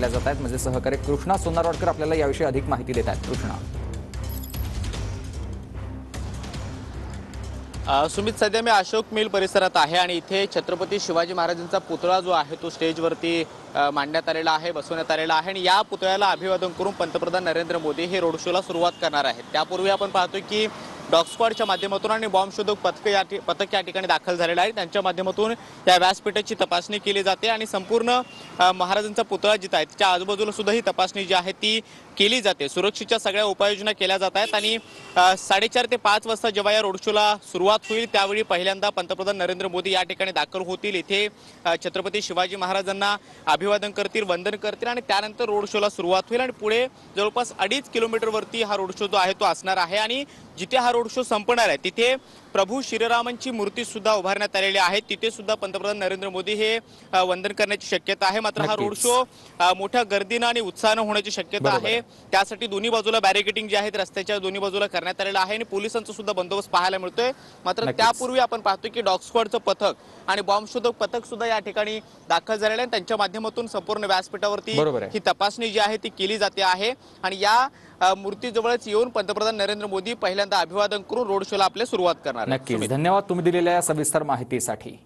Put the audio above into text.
जात आहेत। म्हणजे सहकारी कृष्णा सोनारवाडकर आपल्याला याविषयी अधिक माहिती देत आहेत। कृष्णा, सुमित, सध्या मी अशोक मिल परिसरात आहे आणि इथे छत्रपती शिवाजी महाराजांचा पुतळा जो आहे तो स्टेजवरती मांडण्यात आलेला आहे, बसवण्यात आलेला आहे आणि या पुतळ्याला अभिवादन करून पंतप्रधान नरेंद्र मोदी हे रोड शोला सुरुवात करणार आहेत। त्यापूर्वी आपण पाहतोय की डॉग स्क्वॉडच्या माध्यमातून आणि बॉम्ब शोधक पथक या ठिकाणी दाखल झालेलं आहे। त्यांच्या माध्यमातून त्या व्यासपीठाची तपासणी केली जाते आणि संपूर्ण महाराजांचा पुतळा जिथं आहे त्याच्या आजूबाजूला सुद्धा ही तपासणी जी आहे ती केली जाते। सुरक्षेच्या सगळ्या उपाययोजना केल्या जात आहेत आणि 4:30 ते 5 वाजता जेव्हा या रोड शोला सुरुवात होईल त्यावेळी पहिल्यांदा पंतप्रधान नरेंद्र मोदी या ठिकाणी दाखल होतील। इथे छत्रपती शिवाजी महाराजांना अभिवादन करतील, वंदन करतील आणि त्यानंतर रोड शोला सुरुवात होईल आणि पुढे जवळपास 2.5 किलोमीटरवरती हा रोड शो जो आहे तो असणार आहे आणि जिथे हा रोड शो संपणार आहे तिथे प्रभू श्रीरामांची मूर्ती सुद्धा उभारण्यात आलेली आहे। तिथे सुद्धा पंतप्रधान नरेंद्र मोदी हे वंदन करण्याची शक्यता आहे। मात्र हा रोड शो मोठ्या गर्दीनं आणि उत्साहानं होण्याची शक्यता आहे। त्यासाठी दोन्ही बाजूला बॅरिकेडिंग जे आहे रस्त्याच्या दोन्ही बाजूला करण्यात आलेलं आहे आणि पोलिसांचा सुद्धा बंदोबस्त पाहायला मिळतोय। मात्र त्यापूर्वी आपण पाहतोय की डॉग स्क्वॉडचं पथक आणि बॉम्ब शोधक पथक सुद्धा या ठिकाणी दाखल झालेले आहे। त्यांच्या माध्यमातून संपूर्ण व्यासपीठावरती ही तपासणी जी आहे ती केली जाते आहे आणि या मूर्तीजवळच येऊन पंतप्रधान नरेंद्र मोदी पहिल्यांदा अभिवादन करून रोड शोला आपल्या सुरुवात करणार आहेत। नक्कीच धन्यवाद तुम्ही दिलेल्या सविस्तर माहितीसाठी।